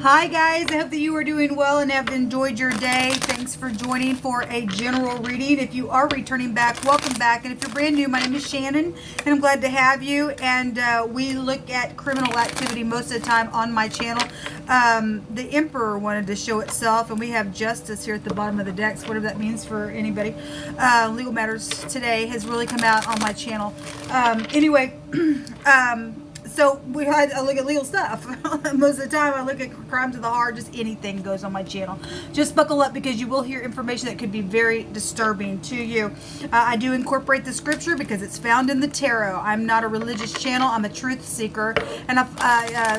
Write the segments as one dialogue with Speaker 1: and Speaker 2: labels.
Speaker 1: Hi guys, I hope that you are doing well and have enjoyed your day. Thanks for joining for a general reading. If you are returning back, welcome back. And if you're brand new, my name is Shannon and I'm glad to have you. And we look at criminal activity most of the time on my channel. The Emperor wanted to show itself, and we have Justice here at the bottom of the decks, whatever that means for anybody. Legal Matters today has really come out on my channel. So I look at legal stuff. Most of the time I look at crimes of the heart, just anything goes on my channel. Just buckle up because you will hear information that could be very disturbing to you. I do incorporate the scripture because it's found in the tarot. I'm not a religious channel. I'm a truth seeker. And I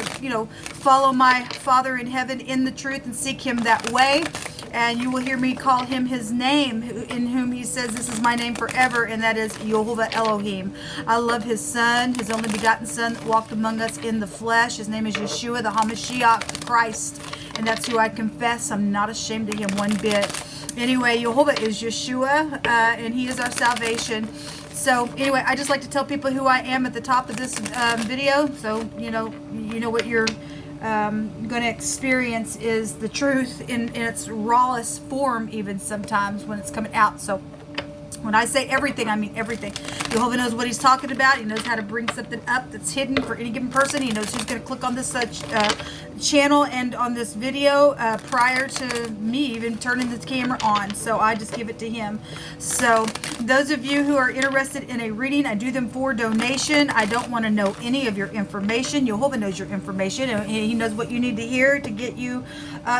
Speaker 1: follow my Father in heaven in the truth and seek him that way. And you will hear me call him his name, in whom he says, this is my name forever, and that is Jehovah Elohim. I love his son, his only begotten son that walked among us in the flesh. His name is Yeshua, the HaMashiach, the Christ. And that's who I confess. I'm not ashamed of him one bit. Anyway, Jehovah is Yeshua, and he is our salvation. So anyway, I just like to tell people who I am at the top of this video. So you know what you're going to experience is the truth in its rawest form, even sometimes when it's coming out. So when I say everything, I mean everything. Jehovah knows what he's talking about. He knows how to bring something up that's hidden for any given person. He knows who's going to click on this channel and on this video prior to me even turning the camera on. So I just give it to him. So those of you who are interested in a reading, I do them for donation. I don't want to know any of your information. Jehovah knows your information, and he knows what you need to hear to get you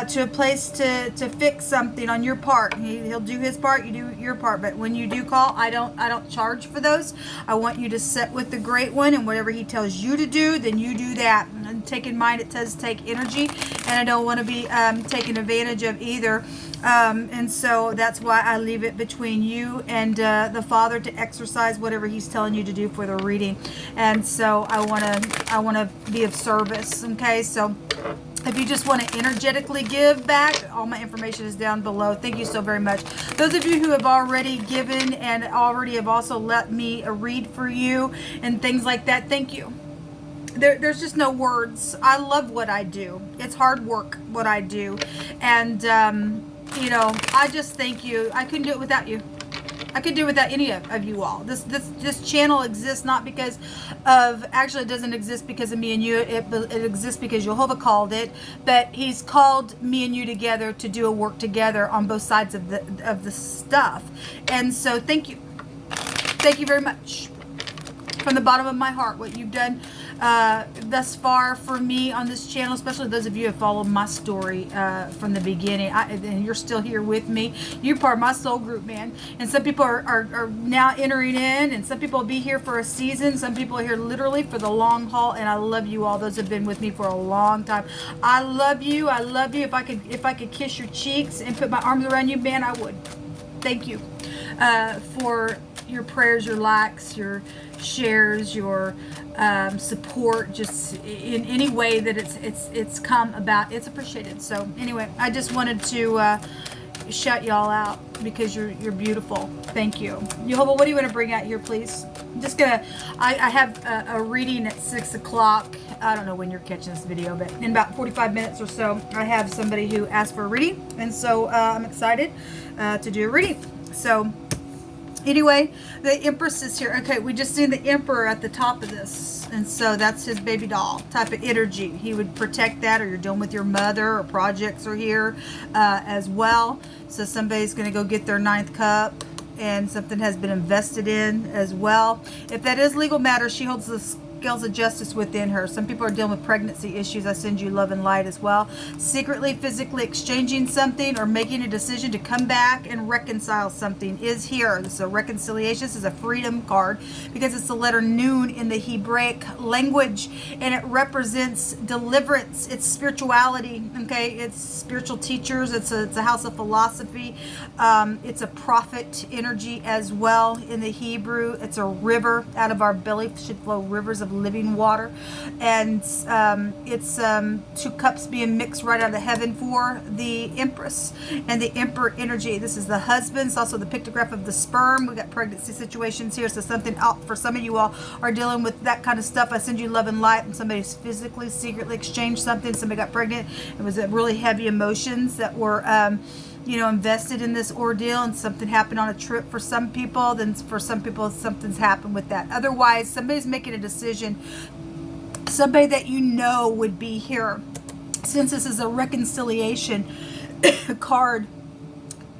Speaker 1: to a place to fix something on your part. He'll do his part, you do your part. But when you do call, I don't charge for those. I want you to sit with the Great One, and whatever he tells you to do, then you do that. And take in mind, it does take energy, and I don't want to be taken advantage of either. And so that's why I leave it between you and the Father to exercise whatever he's telling you to do for the reading. And so I want to be of service. Okay, so if you just want to energetically give back, all my information is down below. Thank you so very much. Those of you who have already given and already have also let me read for you and things like that, thank you. There's just no words. I love what I do. It's hard work what I do. And, I just thank you. I couldn't do it without you. I could do it without any of you all. This channel exists not because of, actually it doesn't exist because of me and you. It exists because Jehovah called it, but he's called me and you together to do a work together on both sides of the stuff. And so thank you. Thank you very much. From the bottom of my heart, what you've done thus far for me on this channel, especially those of you who have followed my story from the beginning, and you're still here with me. You're part of my soul group, man. And some people are now entering in, and some people will be here for a season. Some people are here literally for the long haul, and I love you all. Those have been with me for a long time. I love you. I love you. If I could kiss your cheeks and put my arms around you, man, I would. Thank you for your prayers, your likes, your shares, your support, just in any way that it's come about. It's appreciated. So anyway, I just wanted to shout y'all out because you're beautiful. Thank you. Jehovah, what do you want to bring out here, please? I'm just gonna, I have a reading at 6 o'clock. I don't know when you're catching this video, but in about 45 minutes or so, I have somebody who asked for a reading, and so I'm excited to do a reading. So anyway, the Empress is here. Okay, we just seen the Emperor at the top of this. And so that's his baby doll type of energy. He would protect that, or you're dealing with your mother, or projects are here as well. So somebody's going to go get their 9th cup, and something has been invested in as well. If that is legal matter, she holds the scales of justice within her. Some people are dealing with pregnancy issues. I send you love and light as well. Secretly, physically exchanging something or making a decision to come back and reconcile something is here. This is a reconciliation. This is a freedom card because it's the letter Nun in the Hebraic language, and it represents deliverance. It's spirituality. Okay, it's spiritual teachers. It's a house of philosophy. It's a prophet energy as well in the Hebrew. It's a river. Out of our belly should flow rivers of living water. And it's 2 cups being mixed right out of heaven for the Empress and the Emperor energy. This is the husband. It's also the pictograph of the sperm. We got pregnancy situations here. So something out for some of you all are dealing with that kind of stuff. I send you love and light, and somebody's physically, secretly exchanged something. Somebody got pregnant. It was really heavy emotions that were invested in this ordeal, and something happened on a trip for some people. Then for some people, something's happened with that. Otherwise, somebody's making a decision. Somebody that you know would be here. Since this is a reconciliation card,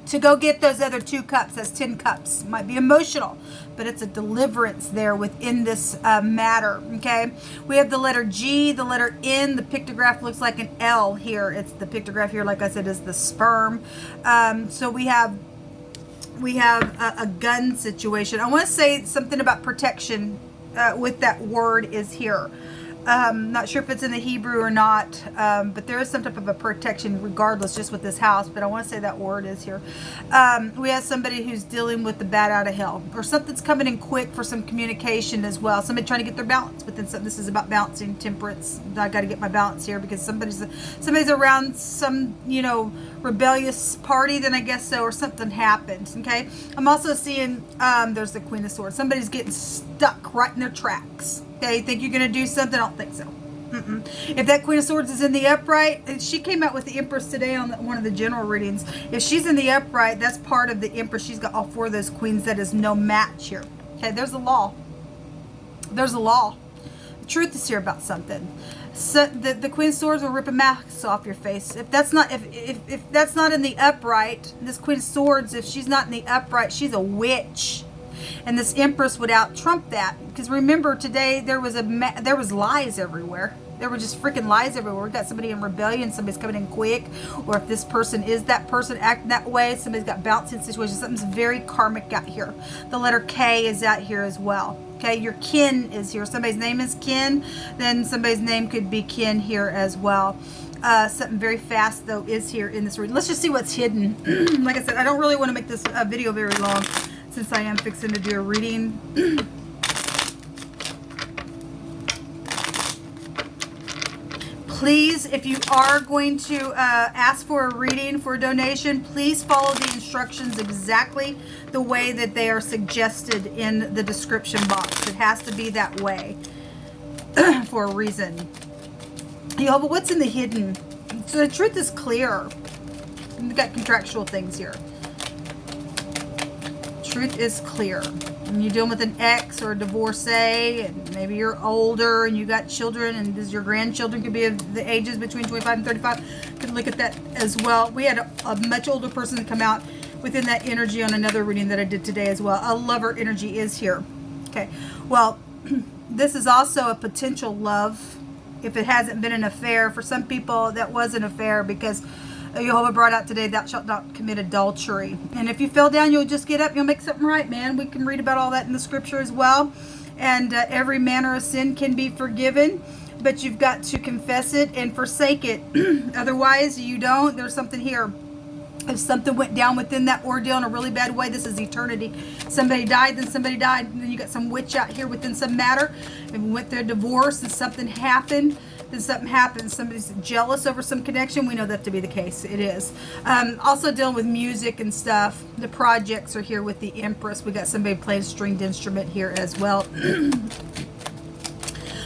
Speaker 1: to go get those other 2 cups. That's 10 cups. Might be emotional, but it's a deliverance there within this matter. Okay, we have the letter G, the letter N. The pictograph looks like an L here. It's the pictograph here, like I said, is the sperm. So we have a gun situation. I want to say something about protection with that word is here. Not sure if it's in the Hebrew or not, but there is some type of a protection regardless, just with this house. But I want to say that word is here. We have somebody who's dealing with the bat out of hell, or something's coming in quick for some communication as well. Somebody trying to get their balance within something. This is about balancing, temperance. I got to get my balance here because somebody's around some rebellious party. Then I guess so, or something happened. Okay, I'm also seeing there's the Queen of Swords. Somebody's getting stuck right in their tracks. Okay, you think you're going to do something? I don't think so. If that Queen of Swords is in the upright, she came out with the Empress today on one of the general readings. If she's in the upright, that's part of the Empress. She's got all 4 of those queens. That is no match here. Okay, there's a law. There's a law. The truth is here about something. So the Queen of Swords will rip a mask off your face. If that's not if that's not in the upright, this Queen of Swords, if she's not in the upright, she's a witch. And this Empress would out trump that, because remember today there was lies everywhere. There were just freaking lies everywhere. We got somebody in rebellion. Somebody's coming in quick, or if this person is that person acting that way, somebody's got bouncing situations. Something's very karmic out here. The letter K is out here as well. Okay, your kin is here. Somebody's name is Kin. Then somebody's name could be Kin here as well. Something very fast though is here in this reading. Let's just see what's hidden. Like I said, I don't really want to make this video very long, since I am fixing to do a reading. Please, if you are going to ask for a reading, for a donation, please follow the instructions exactly the way that they are suggested in the description box. It has to be that way for a reason. But what's in the hidden? So the truth is clear. We've got contractual things here. Truth is clear. And you're dealing with an ex or a divorcee, and maybe you're older and you got children, and your grandchildren could be of the ages between 25 and 35. Could look at that as well. We had a much older person come out within that energy on another reading that I did today as well. A lover energy is here. Okay, well, this is also a potential love. If it hasn't been an affair, for some people that was an affair, because Jehovah brought out today, thou shalt not commit adultery. And if you fell down, you'll just get up, you'll make something right, man. We can read about all that in the scripture as well. And every manner of sin can be forgiven, but you've got to confess it and forsake it. Otherwise, you don't. There's something here. If something went down within that ordeal in a really bad way, this is eternity. Somebody died, then somebody died. And then you got some witch out here within some matter. And we went through a divorce and something happened. Then something happens. Somebody's jealous over some connection. We know that to be the case. It is. Also dealing with music and stuff. The projects are here with the Empress. We got somebody playing a stringed instrument here as well.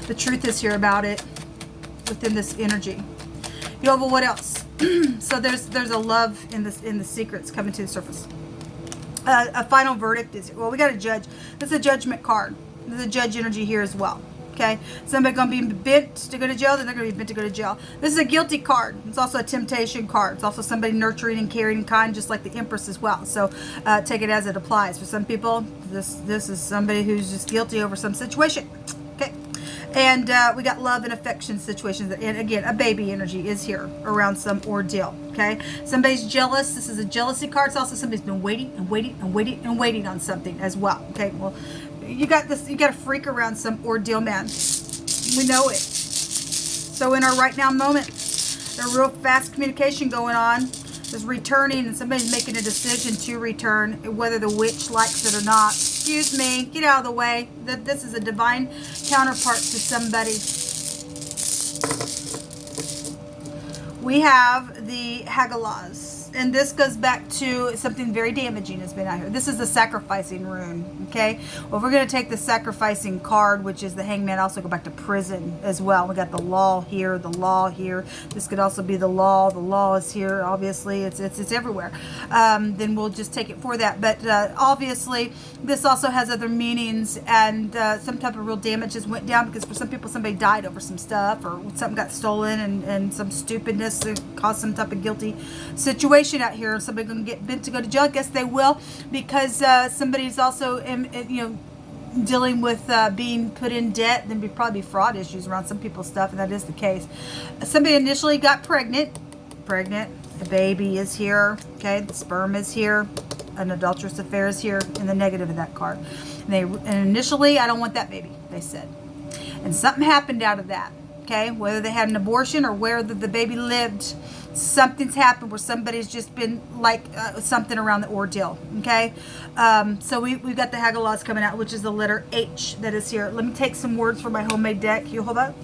Speaker 1: The truth is here about it within this energy. But what else? So there's a love in the secrets coming to the surface. A final verdict is, well, we got a judge. This is a judgment card. There's a judge energy here as well. Okay, somebody going to be bent to go to jail, then they're going to be bent to go to jail. This is a guilty card. It's also a temptation card. It's also somebody nurturing and caring and kind, just like the Empress as well. So take it as it applies. For some people, this is somebody who's just guilty over some situation. Okay, and we got love and affection situations. And again, a baby energy is here around some ordeal. Okay, somebody's jealous. This is a jealousy card. It's also somebody's been waiting and waiting and waiting and waiting on something as well. Okay, well, you got this. You got a freak around some ordeal, man. We know it. So in our right now moment, there's real fast communication going on. There's returning, and somebody's making a decision to return, whether the witch likes it or not. excuse me, get out of the way. This is a divine counterpart to somebody. We have the Hagalaz. And this goes back to something very damaging has been out here. This is the sacrificing rune, okay? Well, we're going to take the sacrificing card, which is the Hangman, also go back to prison as well. We got the law here, the law here. This could also be the law. The law is here, obviously. It's everywhere. Then we'll just take it for that. But obviously, this also has other meanings, and some type of real damage has went down because for some people, somebody died over some stuff or something got stolen and some stupidness that caused some type of guilty situation out here. Somebody going to get bent to go to jail. I guess they will, because somebody's also dealing with being put in debt. Then probably fraud issues around some people's stuff, and that is the case. Somebody initially got pregnant. The baby is here. Okay, the sperm is here. An adulterous affair is here, and the negative of that card. And initially, I don't want that baby, they said, and something happened out of that. Okay, whether they had an abortion or whether the baby lived, something's happened where somebody's just been like something around the ordeal. Okay, so we've got the Hagalaz coming out, which is the letter H that is here. Let me take some words for my homemade deck. You hold up.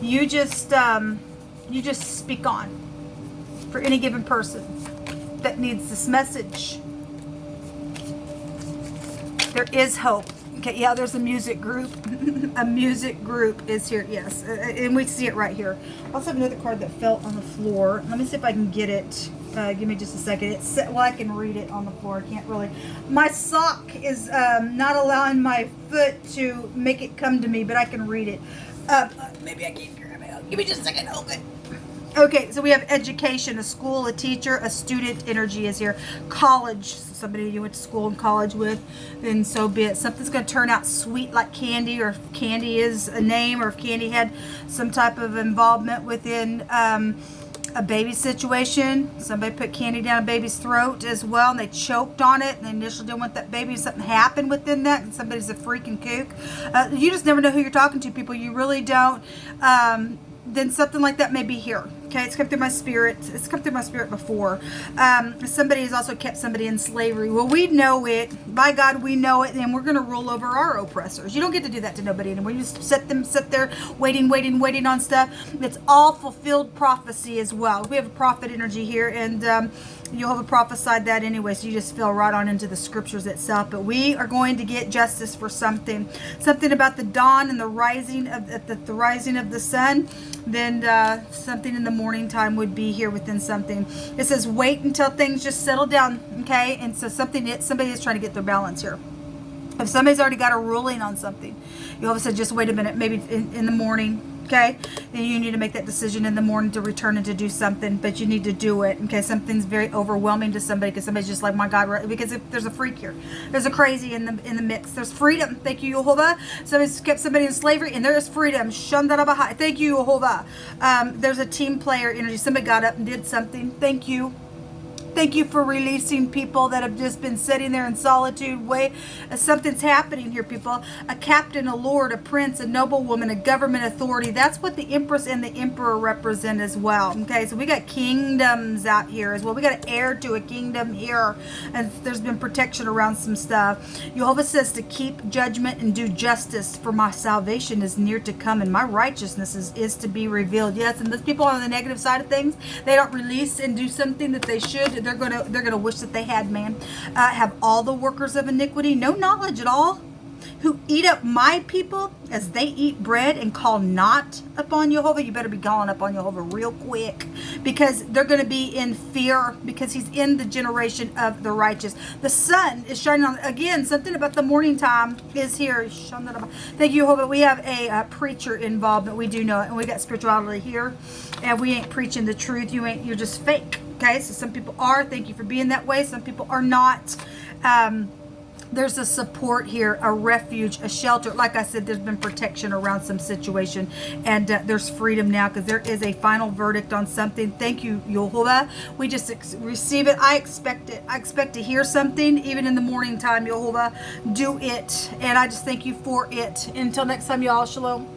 Speaker 1: You just speak on for any given person that needs this message. There is hope. Okay, yeah, there's a music group. A music group is here, yes. And we see it right here. I also have another card that fell on the floor. Let me see if I can get it. Give me just a second. Well, I can read it on the floor. I can't really. My sock is not allowing my foot to make it come to me, but I can read it. Maybe I can't grab it. Give me just a second. Open. Okay, so we have education, a school, a teacher, a student energy is here. College, somebody you went to school and college with, then so be it. Something's going to turn out sweet like candy, or if candy is a name, or if candy had some type of involvement within a baby situation. Somebody put candy down a baby's throat as well, and they choked on it, and they initially didn't want that baby. Something happened within that, and somebody's a freaking kook. You just never know who you're talking to, people. You really don't. Then something like that may be here. Okay, it's come through my spirit. It's come through my spirit before. Somebody has also kept somebody in slavery. Well, we know it. By God, we know it, and we're going to rule over our oppressors. You don't get to do that to nobody anymore. You just sit there waiting on stuff. It's all fulfilled prophecy as well. We have a prophet energy here, and you'll have prophesied that anyway, so you just fell right on into the scriptures itself. But we are going to get justice for something about the dawn and the rising of the sun. Then something in the morning time would be here within something. It says wait until things just settle down. Okay, and so somebody is trying to get their balance here. If somebody's already got a ruling on something, you all of a sudden just wait a minute, maybe in the morning. Okay, then you need to make that decision in the morning to return and to do something, but you need to do it. Okay, something's very overwhelming to somebody because somebody's just like, my God, because if there's a freak here, there's a crazy in the mix. There's freedom. Thank you, Yehovah. Somebody's kept somebody in slavery, and there is freedom. Shandarabahai. Thank you, Yehovah. There's a team player energy. Somebody got up and did something. Thank you. Thank you for releasing people that have just been sitting there in solitude. Something's happening here, people. A captain, a lord, a prince, a noblewoman, a government authority. That's what the empress and the emperor represent as well. Okay, so we got kingdoms out here as well. We got an heir to a kingdom here, and there's been protection around some stuff. Jehovah says to keep judgment and do justice, for my salvation is near to come, and my righteousness is to be revealed. Yes, and those people on the negative side of things, they don't release and do something that they should. They're gonna wish that they had, man. Have all the workers of iniquity no knowledge at all, who eat up my people as they eat bread, and call not upon Jehovah. You better be calling upon Jehovah real quick, because they're going to be in fear, because he's in the generation of the righteous. The sun is shining on. Again, something about the morning time is here. Thank you, Jehovah. We have a preacher involvement. We do know it, and we got spirituality here, and we ain't preaching the truth. You're just fake. Okay, so some people are. Thank you for being that way. Some people are not. There's a support here, a refuge, a shelter. Like I said, there's been protection around some situation, and there's freedom now, because there is a final verdict on something. Thank you, Yehovah. We just receive it. I expect it. I expect to hear something even in the morning time, Yehovah. Do it, and I just thank you for it. Until next time, y'all. Shalom.